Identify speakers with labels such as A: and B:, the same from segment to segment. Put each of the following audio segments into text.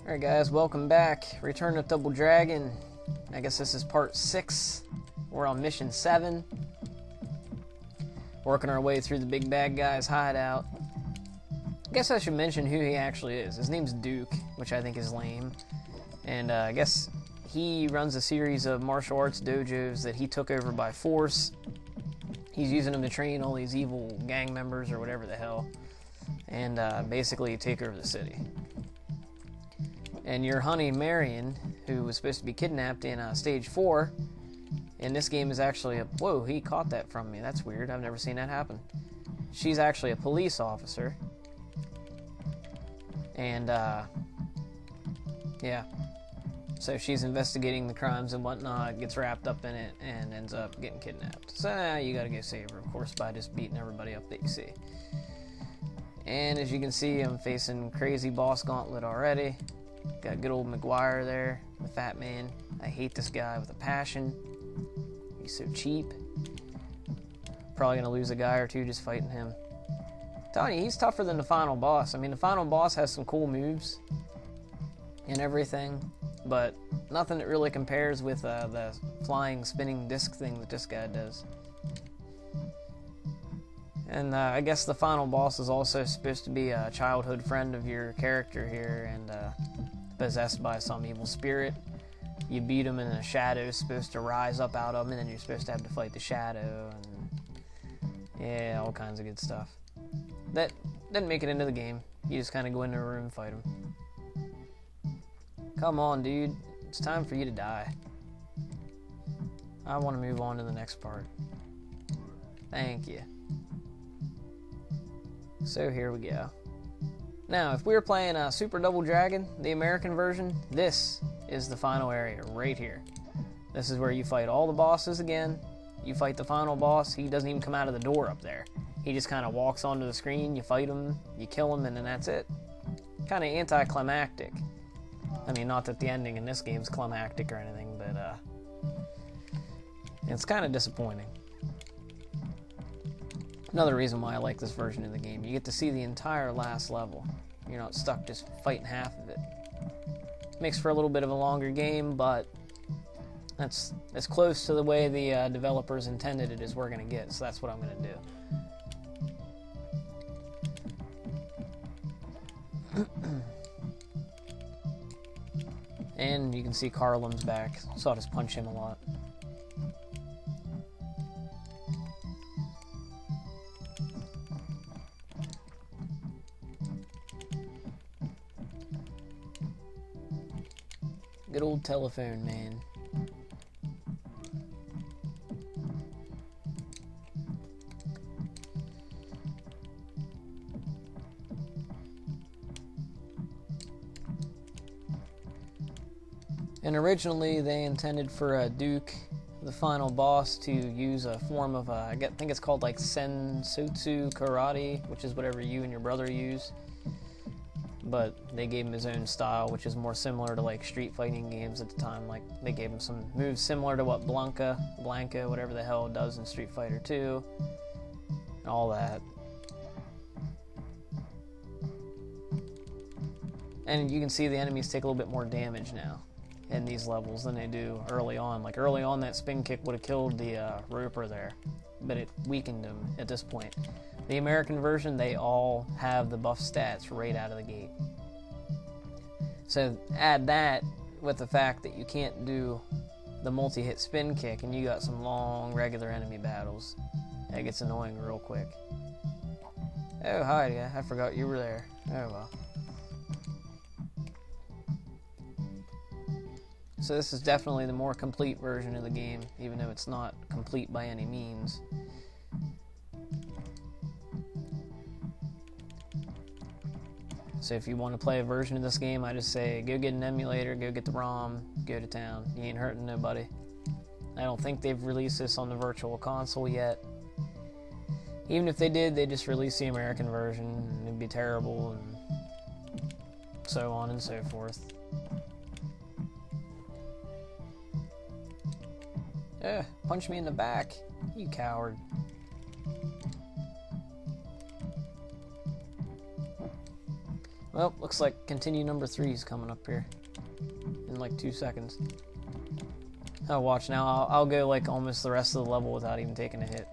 A: Alright guys, welcome back. Return of Double Dragon. I guess this is part 6. We're on mission 7. Working our way through the big bad guy's hideout. I guess I should mention who he actually is. His name's Duke, which I think is lame. And I guess he runs a series of martial arts dojos that he took over by force. He's using them to train all these evil gang members or whatever the hell. And basically take over the city. And your honey, Marion, who was supposed to be kidnapped in Stage 4, in this game is actually a... Whoa, he caught that from me. That's weird. I've never seen that happen. She's actually a police officer. And, yeah. So she's investigating the crimes and whatnot, gets wrapped up in it, and ends up getting kidnapped. So now you gotta go save her, of course, by just beating everybody up that you see. And as you can see, I'm facing crazy boss gauntlet already. Got good old McGuire there, the fat man. I hate this guy with a passion. He's so cheap. Probably gonna lose a guy or two just fighting him. I'm telling you, he's tougher than the final boss. I mean, the final boss has some cool moves and everything, but nothing that really compares with the flying, spinning disc thing that this guy does. And I guess the final boss is also supposed to be a childhood friend of your character here, and possessed by some evil spirit. You beat him, and a shadow is supposed to rise up out of him, and then you're supposed to have to fight the shadow, and yeah, all kinds of good stuff. That didn't make it into the game. You just kind of go into a room and fight him. Come on, dude. It's time for you to die. I want to move on to the next part. Thank you. So here we go. Now, if we were playing Super Double Dragon, the American version, this is the final area right here. This is where you fight all the bosses again. You fight the final boss. He doesn't even come out of the door up there. He just kind of walks onto the screen, you fight him, you kill him, and then that's it. Kind of anticlimactic. I mean, not that the ending in this game is climactic or anything, but it's kind of disappointing. Another reason why I like this version of the game, you get to see the entire last level. You're not stuck just fighting half of it. Makes for a little bit of a longer game, but that's as close to the way the developers intended it as we're going to get, so that's what I'm going to do. And you can see Carlin's back, so I'll just punch him a lot. Good old telephone man. And originally they intended for Duke, the final boss, to use a form of, I think it's called like Senjutsu Karate, which is whatever you and your brother use. But they gave him his own style, which is more similar to like street fighting games at the time. Like they gave him some moves similar to what Blanca, whatever the hell, does in Street Fighter 2, and all that. And you can see the enemies take a little bit more damage now in these levels than they do early on. Like early on, that spin kick would have killed the roper there, but it weakened him at this point. The American version, they all have the buff stats right out of the gate. So add that with the fact that you can't do the multi-hit spin kick and you got some long regular enemy battles. That gets annoying real quick. Oh, hi, I forgot you were there. Oh well. So this is definitely the more complete version of the game, even though it's not complete by any means. So if you want to play a version of this game, I just say go get an emulator, go get the ROM, go to town. You ain't hurting nobody. I don't think they've released this on the Virtual Console yet. Even if they did, they just release the American version, and it'd be terrible, and so on and so forth. Punch me in the back, you coward. Well, looks like continue number 3 is coming up here in like 2 seconds. Oh, watch now. I'll go like almost the rest of the level without even taking a hit.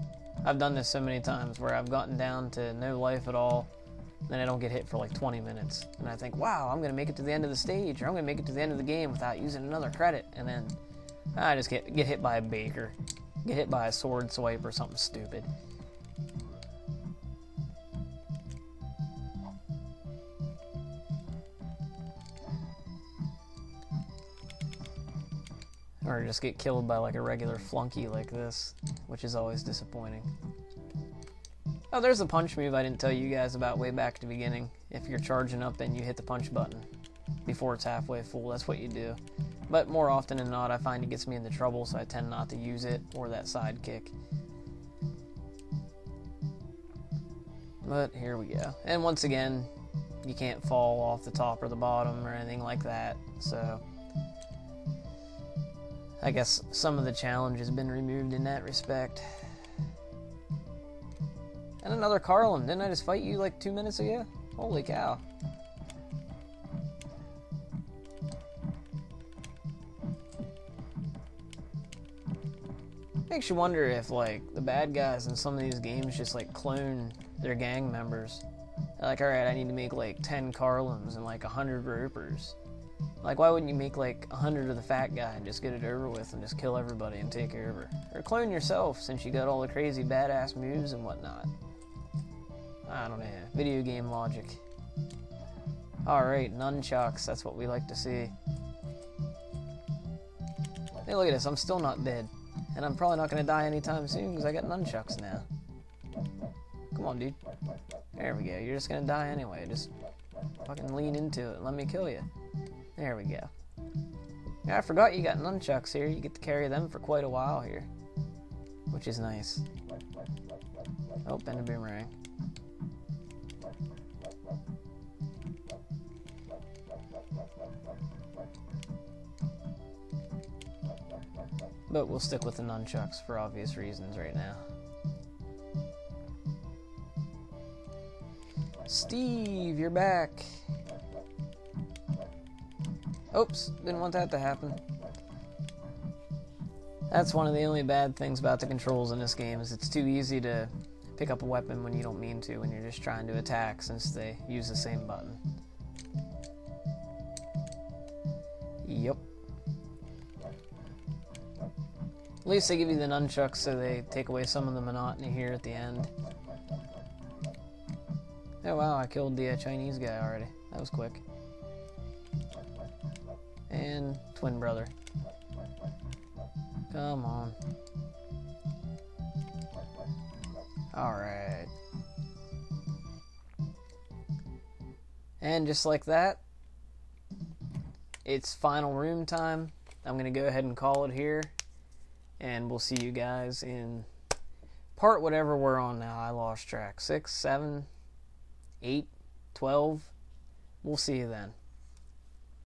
A: I've done this so many times where I've gotten down to no life at all, then I don't get hit for like 20 minutes. And I think, wow, I'm going to make it to the end of the stage, or I'm going to make it to the end of the game without using another credit. And then I just get hit by a baker. Get hit by a sword swipe or something stupid. Or just get killed by like a regular flunky like this, which is always disappointing. Oh, there's a punch move I didn't tell you guys about way back at the beginning. If you're charging up and you hit the punch button before it's halfway full, that's what you do. But more often than not, I find it gets me into trouble, so I tend not to use it, or that side kick. But here we go. And once again, you can't fall off the top or the bottom or anything like that, so I guess some of the challenge has been removed in that respect. And another Carlin. Didn't I just fight you like 2 minutes ago? Holy cow. Makes you wonder if like the bad guys in some of these games just like clone their gang members. They're like, alright, I need to make like 10 Carlins and like 100 Ropers. Like, why wouldn't you make like 100 of the fat guy and just get it over with and just kill everybody and take over? Or clone yourself since you got all the crazy badass moves and whatnot. I don't know. Video game logic. Alright, nunchucks. That's what we like to see. Hey, look at this. I'm still not dead. And I'm probably not going to die anytime soon because I got nunchucks now. Come on, dude. There we go. You're just going to die anyway. Just fucking lean into it and let me kill you. There we go. Yeah, I forgot you got nunchucks here. You get to carry them for quite a while here, which is nice. Oh, and a boomerang. But we'll stick with the nunchucks for obvious reasons right now. Steve, you're back. Oops, didn't want that to happen. That's one of the only bad things about the controls in this game, is it's too easy to pick up a weapon when you don't mean to, when you're just trying to attack, since they use the same button. Yep. At least they give you the nunchucks so they take away some of the monotony here at the end. Oh wow, I killed the Chinese guy already. That was quick. And twin brother. Come on. Alright. And just like that, it's final room time. I'm going to go ahead and call it here. And we'll see you guys in part whatever we're on now. I lost track. 6, 7, 8, 12. We'll see you then.